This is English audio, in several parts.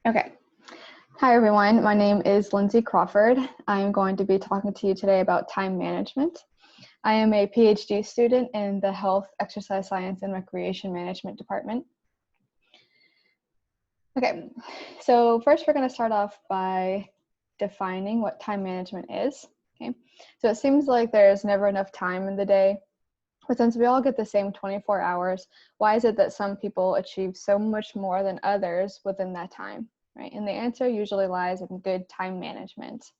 Okay. Hi, everyone. My name is Lindsay Crawford. I am going to be talking to you today about time management. I am a PhD student in the Health, Exercise Science, and Recreation Management department. Okay, so first we're going to start off by defining what time management is. Okay, so it seems like there's never enough time in the day, but since we all get the same 24 hours, why is it that some people achieve so much more than others within that time? Right? And the answer usually lies in good time management.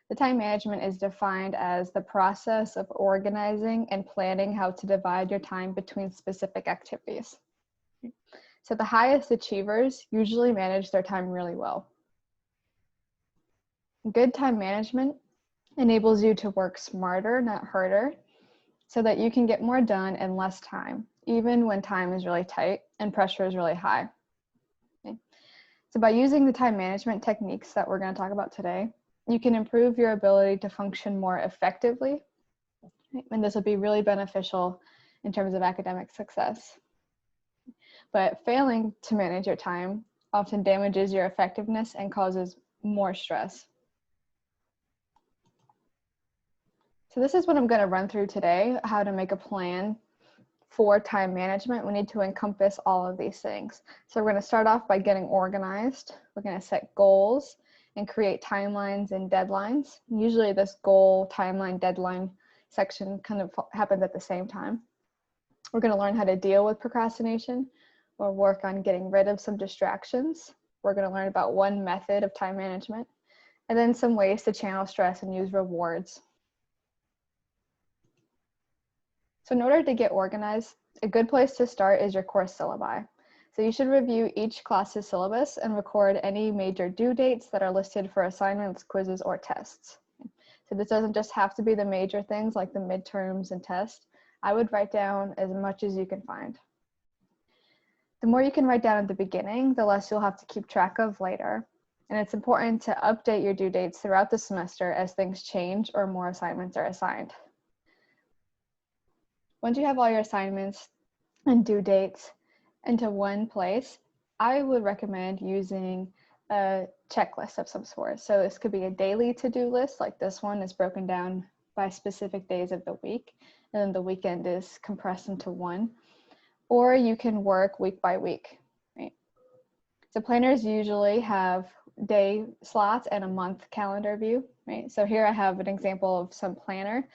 The time management is defined as the process of organizing and planning how to divide your time between specific activities. So the highest achievers usually manage their time really well. Good time management enables you to work smarter, not harder, so that you can get more done in less time, even when time is really tight and pressure is really high. Okay. So by using the time management techniques that we're going to talk about today, you can improve your ability to function more effectively, and this will be really beneficial in terms of academic success. But failing to manage your time often damages your effectiveness and causes more stress. So this is what I'm going to run through today, how to make a plan for time management. We need to encompass all of these things. So we're going to start off by getting organized. We're going to set goals and create timelines and deadlines. Usually this goal, timeline, deadline section kind of happens at the same time. We're going to learn how to deal with procrastination or work on getting rid of some distractions. We're going to learn about one method of time management, and then some ways to channel stress and use rewards. So in order to get organized, a good place to start is your course syllabi. So you should review each class's syllabus and record any major due dates that are listed for assignments, quizzes, or tests. So this doesn't just have to be the major things like the midterms and tests. I would write down as much as you can find. The more you can write down at the beginning, the less you'll have to keep track of later. And it's important to update your due dates throughout the semester as things change or more assignments are assigned. Once you have all your assignments and due dates into one place, I would recommend using a checklist of some sort. So this could be a daily to-do list, like this one is broken down by specific days of the week, and then the weekend is compressed into one. Or you can work week by week, right? So planners usually have day slots and a month calendar view, right? So here I have an example of some planner.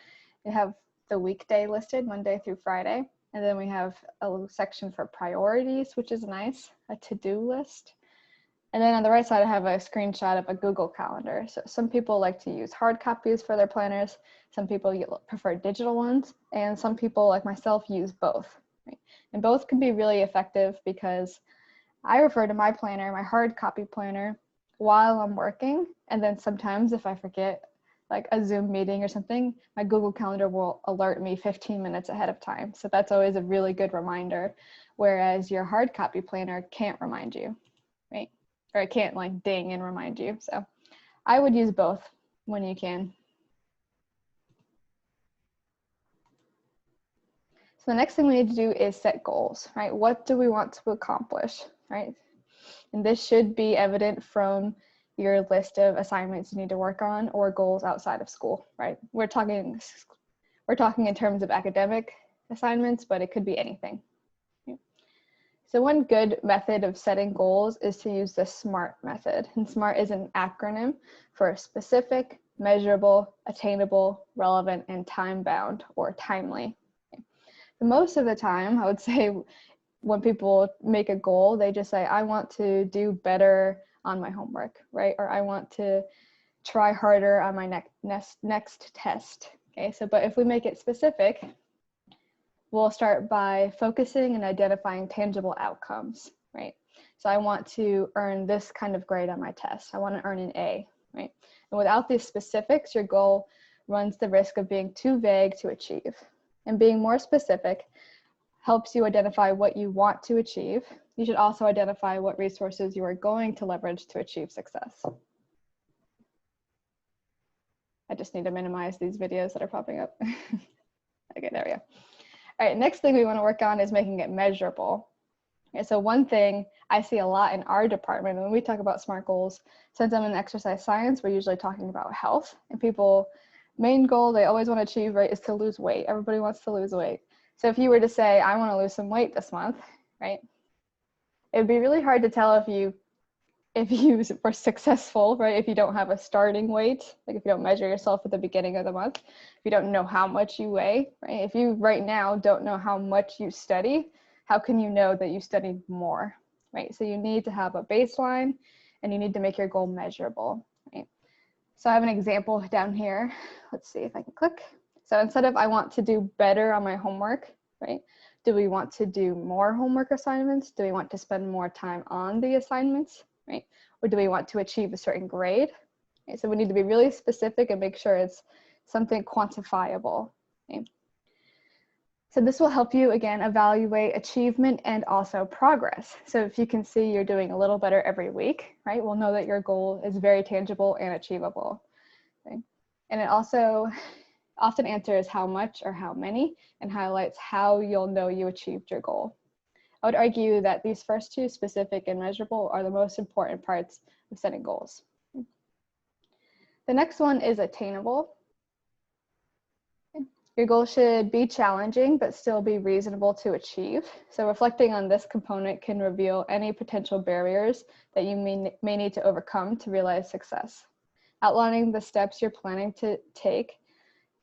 They have the weekday listed, Monday through Friday. And then we have a little section for priorities, which is nice, a to-do list. And then on the right side, I have a screenshot of a Google Calendar. So some people like to use hard copies for their planners. Some people prefer digital ones. And some people, like myself, use both. Right? And both can be really effective because I refer to my planner, my hard copy planner, while I'm working. And then sometimes if I forget like a Zoom meeting or something, my Google Calendar will alert me 15 minutes ahead of time. So that's always a really good reminder, whereas your hard copy planner can't remind you, right? Or it can't like ding and remind you. So I would use both when you can. So the next thing we need to do is set goals, right? What do we want to accomplish, right? And this should be evident from your list of assignments you need to work on or goals outside of school, right? We're talking in terms of academic assignments, but it could be anything. So one good method of setting goals is to use the SMART method. And SMART is an acronym for specific, measurable, attainable, relevant, and time-bound or timely. Most of the time, I would say when people make a goal, they just say, I want to do better on my homework, right? Or I want to try harder on my next test. Okay, so but if we make it specific, we'll start by focusing and identifying tangible outcomes, right? So I want to earn this kind of grade on my test. I want to earn an A, right? And without these specifics, your goal runs the risk of being too vague to achieve. And being more specific helps you identify what you want to achieve. You should also identify what resources you are going to leverage to achieve success. I just need to minimize these videos that are popping up. Okay, there we go. All right, next thing we want to work on is making it measurable. Okay, so one thing I see a lot in our department. When we talk about SMART goals, since I'm in exercise science, we're usually talking about health, and people, main goal they always want to achieve, right, is to lose weight. Everybody wants to lose weight. So if you were to say, I want to lose some weight this month, right, it would be really hard to tell if you were successful, right, if you don't have a starting weight, like if you don't measure yourself at the beginning of the month, if you don't know how much you weigh, right, if you right now don't know how much you study, how can you know that you studied more, right? So you need to have a baseline and you need to make your goal measurable, right? So I have an example down here. Let's see if I can click. So instead of I want to do better on my homework, right, do we want to do more homework assignments? Do we want to spend more time on the assignments, right? Or do we want to achieve a certain grade? Okay, so we need to be really specific and make sure it's something quantifiable. Okay? So this will help you, again, evaluate achievement and also progress. So if you can see you're doing a little better every week, right, we'll know that your goal is very tangible and achievable. Okay? And it also often answers how much or how many and highlights how you'll know you achieved your goal. I would argue that these first two, specific and measurable, are the most important parts of setting goals. The next one is attainable. Your goal should be challenging, but still be reasonable to achieve. So reflecting on this component can reveal any potential barriers that you may need to overcome to realize success. Outlining the steps you're planning to take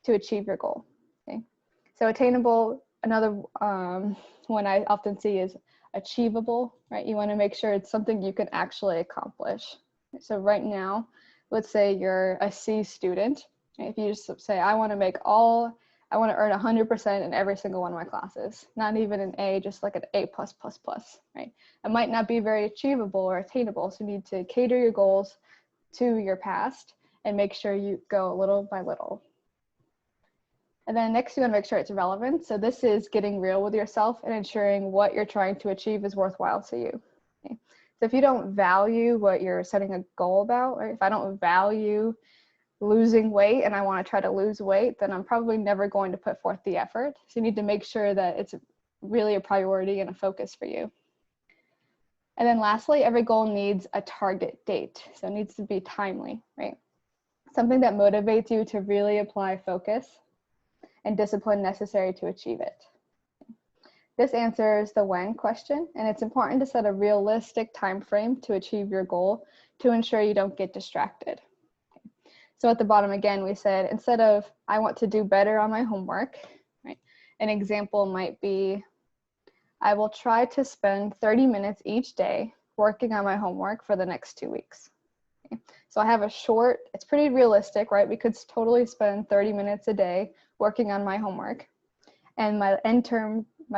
to achieve your goal. Okay? So attainable, another one I often see is achievable, right? You want to make sure it's something you can actually accomplish. So right now, let's say you're a C student. If you just say, I want to earn 100% in every single one of my classes, not even an A, just like an A+++, right? It might not be very achievable or attainable, so you need to cater your goals to your past and make sure you go little by little. And then next, you want to make sure it's relevant. So this is getting real with yourself and ensuring what you're trying to achieve is worthwhile to you. Okay? So if you don't value what you're setting a goal about, or if I don't value losing weight and I want to try to lose weight, then I'm probably never going to put forth the effort. So you need to make sure that it's really a priority and a focus for you. And then lastly, every goal needs a target date. So it needs to be timely, right? Something that motivates you to really apply focus and discipline necessary to achieve it. This answers the when question, and it's important to set a realistic time frame to achieve your goal to ensure you don't get distracted. So at the bottom, again, we said, instead of I want to do better on my homework, right? An example might be, I will try to spend 30 minutes each day working on my homework for the next 2 weeks. Okay? So I have a short, it's pretty realistic, right? We could totally spend 30 minutes a day working on my homework. And my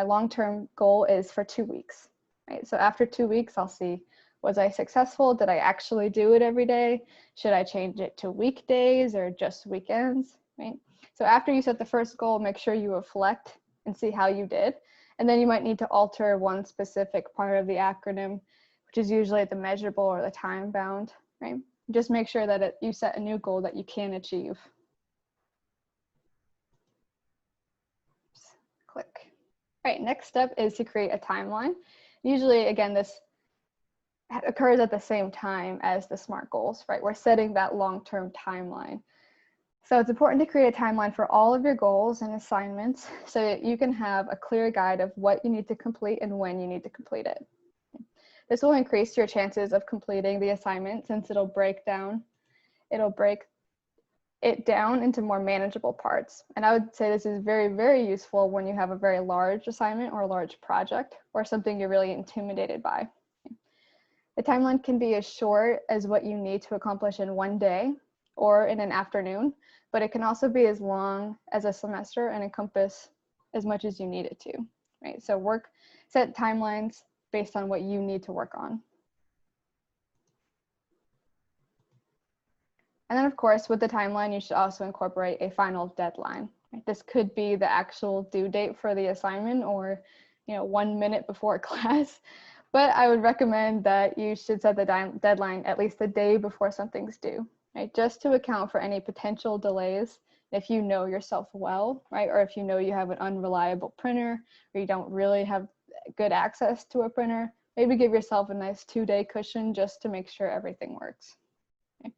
long-term goal is for 2 weeks, right? So after 2 weeks, I'll see, was I successful? Did I actually do it every day? Should I change it to weekdays or just weekends, right? So after you set the first goal, make sure you reflect and see how you did. And then you might need to alter one specific part of the acronym, which is usually the measurable or the time bound, right? Just make sure that you set a new goal that you can achieve. Click. All right, next step is to create a timeline. Usually, again, this occurs at the same time as the SMART goals, right? We're setting that long-term timeline. So it's important to create a timeline for all of your goals and assignments so that you can have a clear guide of what you need to complete and when you need to complete it. This will increase your chances of completing the assignment since it'll break it down into more manageable parts. And I would say this is very, very useful when you have a very large assignment or a large project or something you're really intimidated by. The timeline can be as short as what you need to accomplish in one day or in an afternoon, but it can also be as long as a semester and encompass as much as you need it to, right? So set timelines based on what you need to work on. And then of course, with the timeline, you should also incorporate a final deadline. Right? This could be the actual due date for the assignment or 1 minute before class. But I would recommend that you should set the deadline at least the day before something's due, right? Just to account for any potential delays if you know yourself well, right? Or if you know you have an unreliable printer or you don't really have good access to a printer, maybe give yourself a nice 2-day cushion just to make sure everything works. Okay.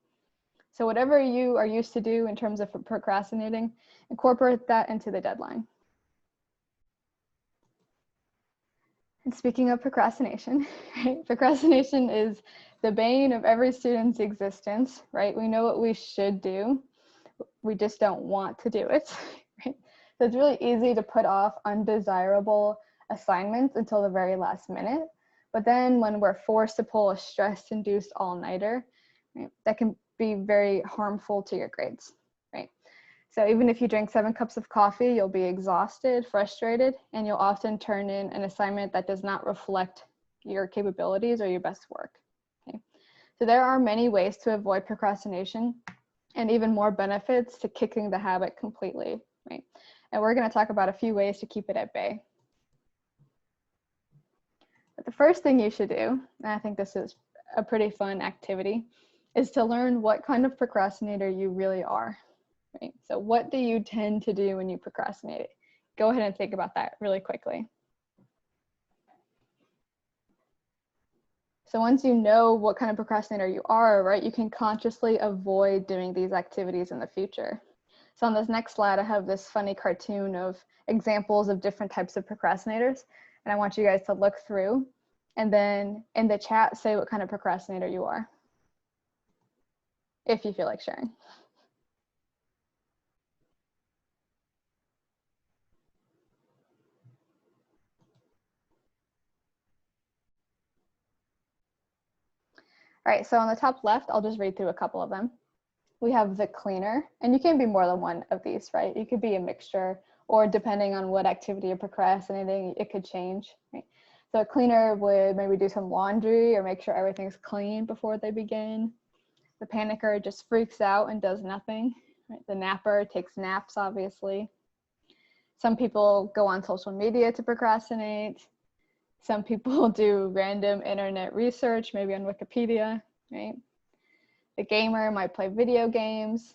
So whatever you are used to do in terms of procrastinating, incorporate that into the deadline. And speaking of procrastination, right? Procrastination is the bane of every student's existence, right? We know what we should do, we just don't want to do it, right? So it's really easy to put off undesirable assignments until the very last minute. But then when we're forced to pull a stress-induced all-nighter, right, that can be very harmful to your grades, right? So even if you drink 7 cups of coffee, you'll be exhausted, frustrated, and you'll often turn in an assignment that does not reflect your capabilities or your best work. Okay? So there are many ways to avoid procrastination and even more benefits to kicking the habit completely, right? And we're going to talk about a few ways to keep it at bay. But the first thing you should do, and I think this is a pretty fun activity, is to learn what kind of procrastinator you really are. Right? So what do you tend to do when you procrastinate? Go ahead and think about that really quickly. So once you know what kind of procrastinator you are, right, you can consciously avoid doing these activities in the future. So on this next slide, I have this funny cartoon of examples of different types of procrastinators. And I want you guys to look through and then in the chat, say what kind of procrastinator you are, if you feel like sharing. All right, so on the top left, I'll just read through a couple of them. We have the cleaner, and you can be more than one of these, right? You could be a mixture, or depending on what activity you're procrastinating, it could change, right? So a cleaner would maybe do some laundry or make sure everything's clean before they begin. The panicker just freaks out and does nothing, right? The napper takes naps, obviously. Some people go on social media to procrastinate. Some people do random internet research, maybe on Wikipedia, right? The gamer might play video games.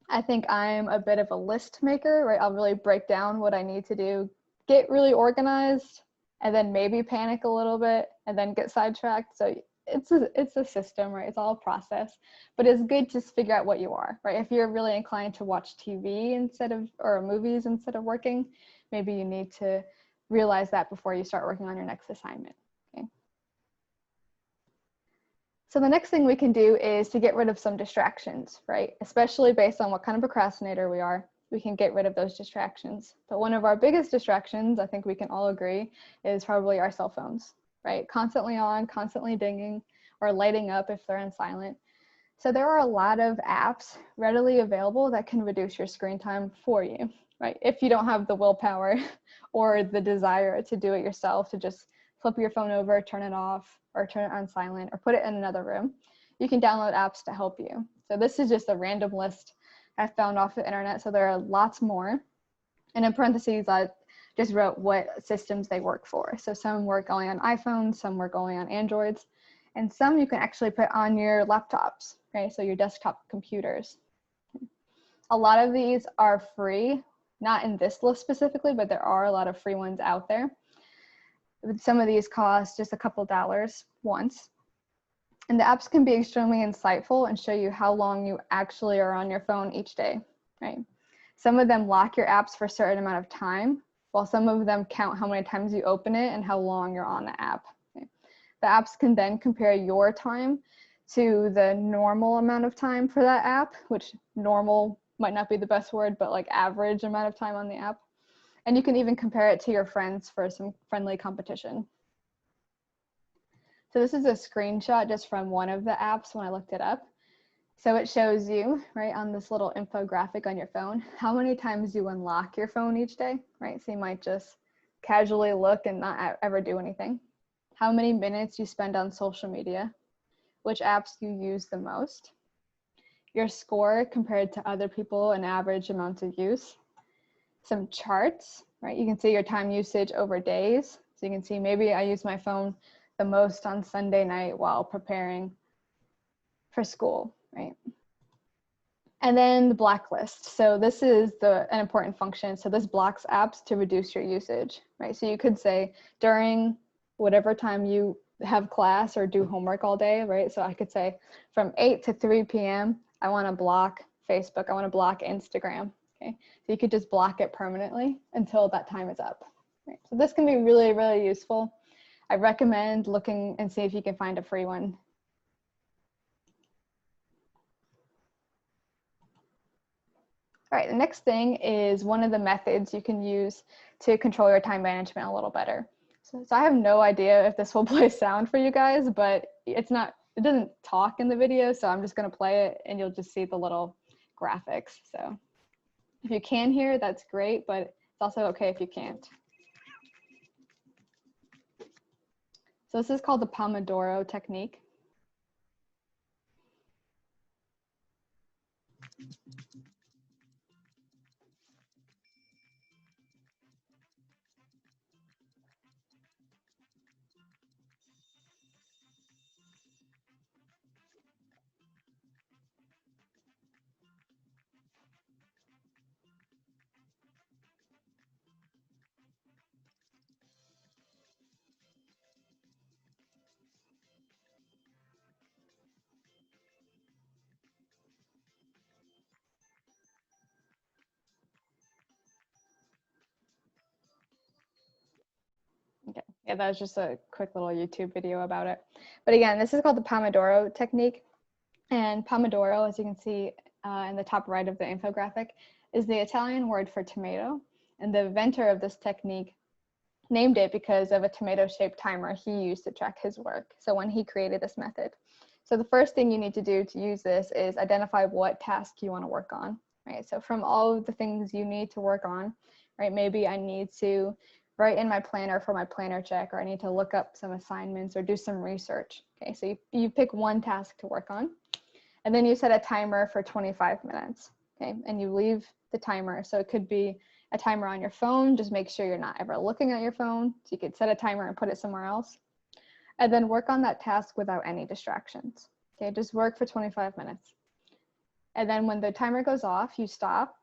I think I'm a bit of a list maker, right? I'll really break down what I need to do, get really organized, and then maybe panic a little bit and then get sidetracked. So it's a system, right? It's all a process, but it's good to figure out what you are, right? If you're really inclined to watch TV or movies instead of working, maybe you need to realize that before you start working on your next assignment, okay? So the next thing we can do is to get rid of some distractions, right? Especially based on what kind of procrastinator we are, we can get rid of those distractions. But one of our biggest distractions, I think we can all agree, is probably our cell phones, right? Constantly on, constantly dinging, or lighting up if they're on silent. So there are a lot of apps readily available that can reduce your screen time for you, right? If you don't have the willpower or the desire to do it yourself, to just flip your phone over, turn it off, or turn it on silent, or put it in another room, you can download apps to help you. So this is just a random list I found off the internet, so there are lots more. And in parentheses, I just wrote what systems they work for. So some work only on iPhones, some work only on Androids, and some you can actually put on your laptops, right? So your desktop computers. A lot of these are free, not in this list specifically, but there are a lot of free ones out there. Some of these cost just a couple dollars once. And the apps can be extremely insightful and show you how long you actually are on your phone each day, right? Some of them lock your apps for a certain amount of time, while some of them count how many times you open it and how long you're on the app. Okay? The apps can then compare your time to the normal amount of time for that app, which normal might not be the best word, but like average amount of time on the app. And you can even compare it to your friends for some friendly competition. So this is a screenshot just from one of the apps when I looked it up. So it shows you, right, on this little infographic on your phone, how many times you unlock your phone each day, right? So you might just casually look and not ever do anything. How many minutes you spend on social media, which apps you use the most, your score compared to other people and average amounts of use, some charts, right? You can see your time usage over days. So you can see maybe I use my phone the most on Sunday night while preparing for school, right? And then the blacklist. So this is an important function. So this blocks apps to reduce your usage, right? So you could say during whatever time you have class or do homework all day, right? So I could say from 8 to 3 p.m., I want to block Facebook, I want to block Instagram, okay? So you could just block it permanently until that time is up, right? So this can be really, really useful. I recommend looking and see if you can find a free one. All right, the next thing is one of the methods you can use to control your time management a little better. So I have no idea if this will play sound for you guys, but it doesn't talk in the video, so I'm just gonna play it and you'll just see the little graphics. So if you can hear, that's great, but it's also okay if you can't. So this is called the Pomodoro technique. Okay, yeah, that was just a quick little YouTube video about it. But again, this is called the Pomodoro technique. And Pomodoro, as you can see in the top right of the infographic, is the Italian word for tomato. And the inventor of this technique named it because of a tomato-shaped timer he used to track his work. So when he created this method. So the first thing you need to do to use this is identify what task you want to work on, right? So from all of the things you need to work on, right? Maybe I need to write in my planner for my planner check, or I need to look up some assignments or do some research. Okay, so you pick one task to work on, and then you set a timer for 25 minutes, okay? And you leave the timer. So it could be a timer on your phone, just make sure you're not ever looking at your phone. So you could set a timer and put it somewhere else. And then work on that task without any distractions. Okay, just work for 25 minutes. And then when the timer goes off, you stop,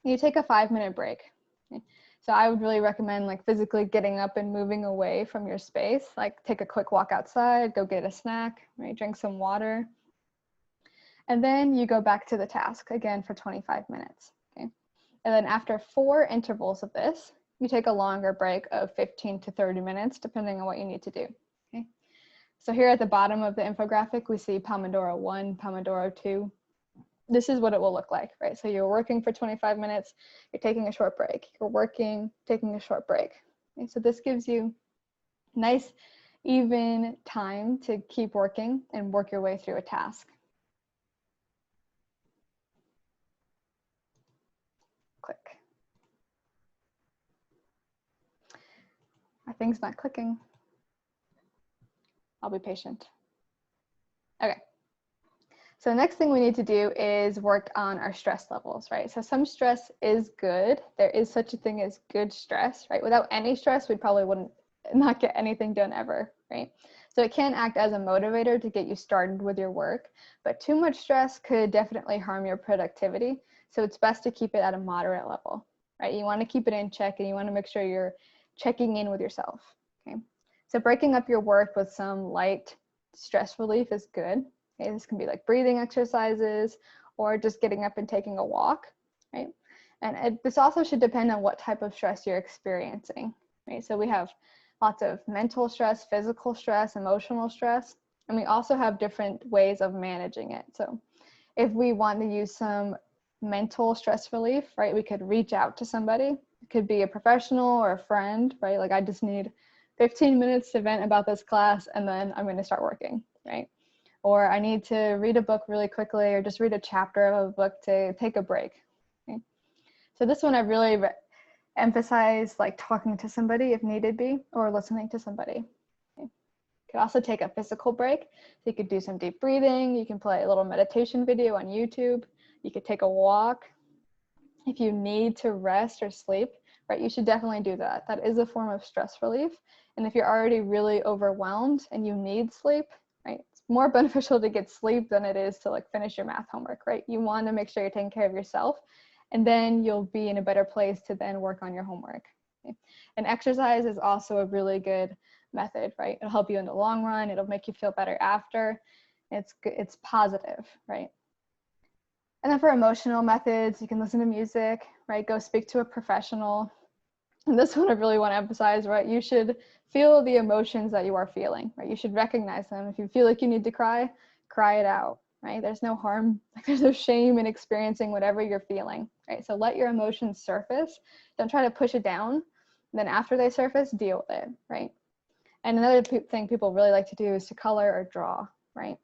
you take a 5-minute break. Okay? So I would really recommend like physically getting up and moving away from your space, like take a quick walk outside, go get a snack, right? Drink some water. And then you go back to the task again for 25 minutes. Okay? And then after 4 intervals of this, you take a longer break of 15 to 30 minutes, depending on what you need to do. Okay? So here at the bottom of the infographic, we see Pomodoro 1, Pomodoro 2. This is what it will look like, right? So you're working for 25 minutes, you're taking a short break, you're working, taking a short break. Okay? So this gives you nice, even time to keep working and work your way through a task. Click. My thing's not clicking. I'll be patient. Okay. So the next thing we need to do is work on our stress levels, right? So some stress is good. There is such a thing as good stress, right? Without any stress, we probably wouldn't not get anything done ever, right? So it can act as a motivator to get you started with your work, but too much stress could definitely harm your productivity. So it's best to keep it at a moderate level, right? You want to keep it in check and you want to make sure you're checking in with yourself, okay? So breaking up your work with some light stress relief is good. Okay, this can be like breathing exercises or just getting up and taking a walk, right? And this also should depend on what type of stress you're experiencing, right? So we have lots of mental stress, physical stress, emotional stress, and we also have different ways of managing it. So if we want to use some mental stress relief, right, we could reach out to somebody. It could be a professional or a friend, right? Like I just need 15 minutes to vent about this class and then I'm going to start working, right? Or I need to read a book really quickly or just read a chapter of a book to take a break. Okay? So this one I really emphasize like talking to somebody if needed be, or listening to somebody. Okay? You could also take a physical break. So you could do some deep breathing. You can play a little meditation video on YouTube. You could take a walk. If you need to rest or sleep, right, you should definitely do that. That is a form of stress relief. And if you're already really overwhelmed and you need sleep, right, it's more beneficial to get sleep than it is to like finish your math homework, right? You want to make sure you're taking care of yourself, and then you'll be in a better place to then work on your homework. Okay? And exercise is also a really good method, right? It'll help you in the long run. It'll make you feel better after. It's positive, right? And then for emotional methods, you can listen to music, right? Go speak to a professional. And this one I really want to emphasize, right? You should feel the emotions that you are feeling, right? You should recognize them. If you feel like you need to cry, cry it out, right? There's no harm, there's no shame in experiencing whatever you're feeling, right? So let your emotions surface. Don't try to push it down. And then after they surface, deal with it, right? And another thing people really like to do is to color or draw, right?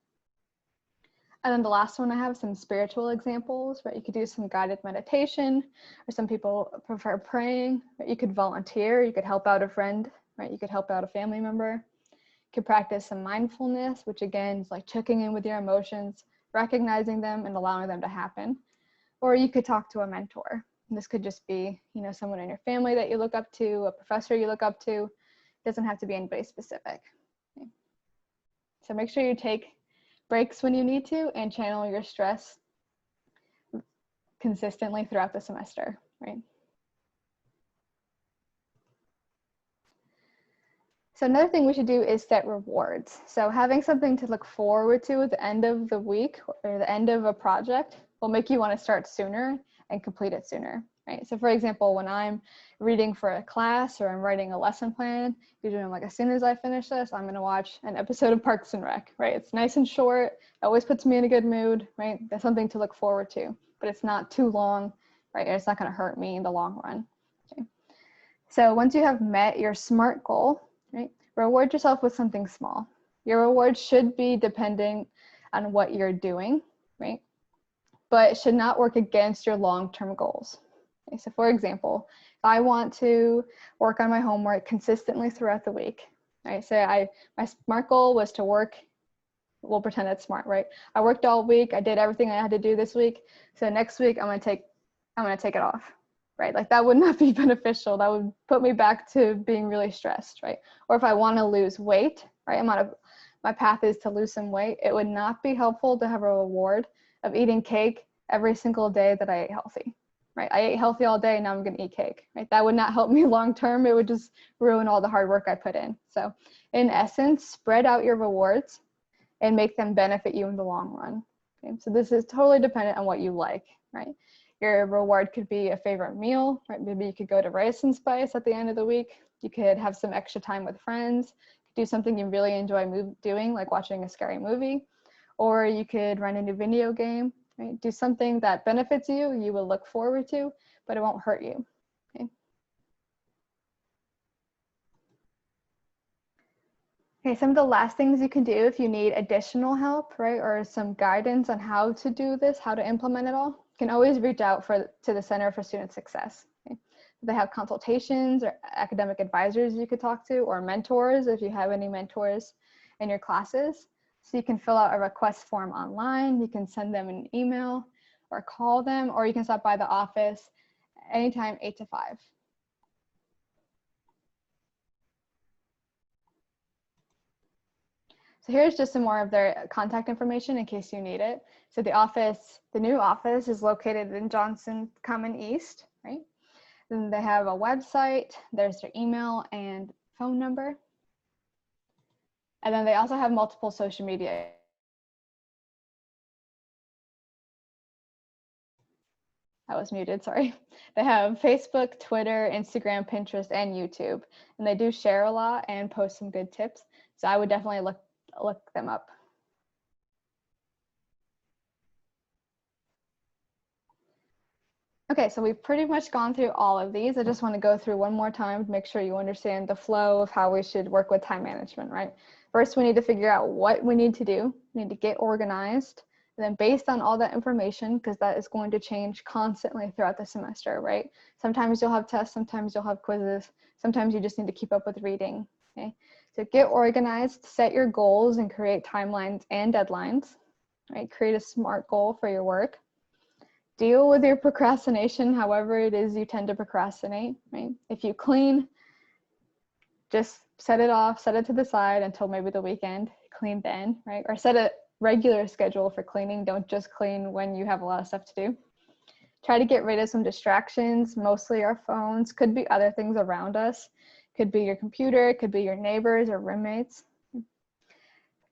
And then the last one I have some spiritual examples, right? You could do some guided meditation, or some people prefer praying, right? You could volunteer, you could help out a friend, right? You could help out a family member. You could practice some mindfulness, which again is like checking in with your emotions, recognizing them and allowing them to happen. Or you could talk to a mentor. And this could just be, you know, someone in your family that you look up to, a professor you look up to. It doesn't have to be anybody specific. Okay. So make sure you take breaks when you need to and channel your stress consistently throughout the semester, right? So another thing we should do is set rewards. So having something to look forward to at the end of the week or the end of a project will make you want to start sooner and complete it sooner, right? So for example, when I'm reading for a class or I'm writing a lesson plan, usually I'm like, as soon as I finish this, I'm going to watch an episode of Parks and Rec, right? It's nice and short. It always puts me in a good mood, right? That's something to look forward to, but it's not too long, right? It's not going to hurt me in the long run. Okay. So once you have met your SMART goal, right, reward yourself with something small. Your reward should be depending on what you're doing, right? But it should not work against your long-term goals. Okay, so for example, if I want to work on my homework consistently throughout the week, right? Say my SMART goal was to work, we'll pretend it's SMART, right? I worked all week, I did everything I had to do this week. So next week I'm gonna take it off, right? Like that would not be beneficial. That would put me back to being really stressed, right? Or if I want to lose weight, right? My path is to lose some weight. It would not be helpful to have a reward of eating cake every single day that I ate healthy, right? I ate healthy all day, now I'm going to eat cake, right? That would not help me long term. It would just ruin all the hard work I put in. So in essence, spread out your rewards and make them benefit you in the long run. Okay? So this is totally dependent on what you like, right? Your reward could be a favorite meal, right? Maybe you could go to Rice and Spice at the end of the week. You could have some extra time with friends, do something you really enjoy doing, like watching a scary movie, or you could run a new video game, right? Do something that benefits you, you will look forward to, but it won't hurt you, okay? Okay, some of the last things you can do if you need additional help, right, or some guidance on how to do this, how to implement it all, you can always reach out to the Center for Student Success. Okay? They have consultations or academic advisors you could talk to, or mentors if you have any mentors in your classes. So you can fill out a request form online, you can send them an email or call them, or you can stop by the office anytime 8 to 5. So here's just some more of their contact information in case you need it. So the new office is located in Johnson Common East, right? Then they have a website, there's their email and phone number. And then they also have multiple social media. I was muted, sorry. They have Facebook, Twitter, Instagram, Pinterest, and YouTube. And they do share a lot and post some good tips. So I would definitely look them up. Okay, so we've pretty much gone through all of these. I just want to go through one more time to make sure you understand the flow of how we should work with time management, right? First, we need to figure out what we need to do. We need to get organized. And then based on all that information, because that is going to change constantly throughout the semester, right? Sometimes you'll have tests, sometimes you'll have quizzes, sometimes you just need to keep up with reading, okay? So get organized, set your goals, and create timelines and deadlines, right? Create a SMART goal for your work. Deal with your procrastination, however it is you tend to procrastinate, right? If you clean, just set it off, set it to the side until maybe the weekend, clean then, right? Or set a regular schedule for cleaning. Don't just clean when you have a lot of stuff to do. Try to get rid of some distractions, mostly our phones, could be other things around us. Could be your computer, it could be your neighbors or roommates.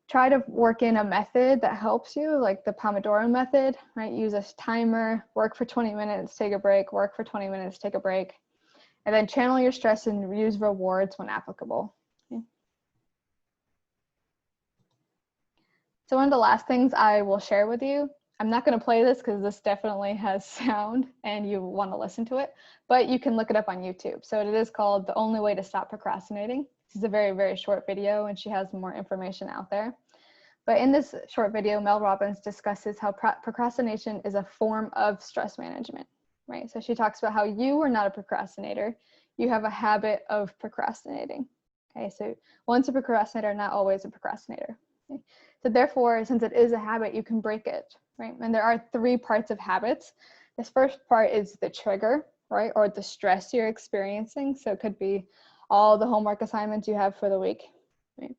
Try to work in a method that helps you, like the Pomodoro method, right? Use a timer, work for 20 minutes, take a break, work for 20 minutes, take a break, and then channel your stress and use rewards when applicable. Okay. So one of the last things I will share with you, I'm not going to play this because this definitely has sound and you want to listen to it, but you can look it up on YouTube. So it is called The Only Way to Stop Procrastinating. This is a very, very short video and she has more information out there. But in this short video, Mel Robbins discusses how procrastination is a form of stress management, right? So she talks about how you are not a procrastinator. You have a habit of procrastinating. Okay, so once a procrastinator, not always a procrastinator. Okay? So therefore, since it is a habit, you can break it, right? And there are 3 parts of habits. This first part is the trigger, right? Or the stress you're experiencing. So it could be all the homework assignments you have for the week, right?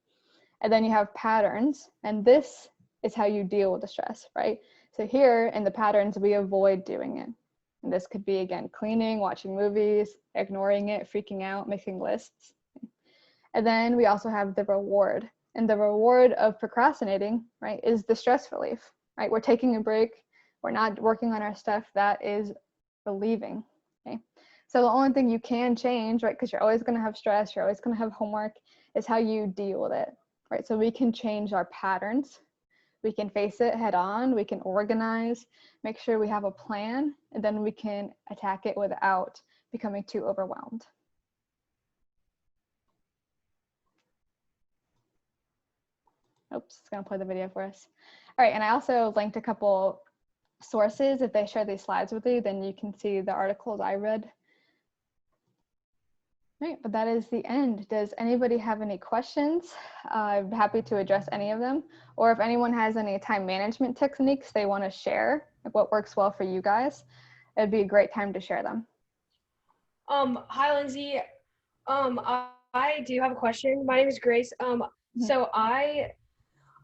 And then you have patterns, and this is how you deal with the stress, right? So here in the patterns, we avoid doing it. And this could be, again, cleaning, watching movies, ignoring it, freaking out, making lists. And then we also have the reward. And the reward of procrastinating, right, is the stress relief, right? We're taking a break. We're not working on our stuff. That is relieving, okay? So the only thing you can change, right, because you're always going to have stress, you're always going to have homework, is how you deal with it, right? So we can change our patterns. We can face it head on. We can organize, make sure we have a plan, and then we can attack it without becoming too overwhelmed. Oops, it's going to play the video for us. All right, and I also linked a couple sources. If they share these slides with you, then you can see the articles I read. All right, but that is the end. Does anybody have any questions? I'm happy to address any of them. Or if anyone has any time management techniques they want to share, like what works well for you guys, it'd be a great time to share them. Hi, Lindsay. I do have a question. My name is Grace. So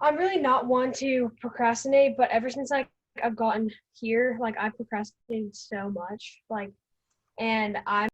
I'm really not one to procrastinate, but ever since I've gotten here, like I've procrastinated so much, and I'm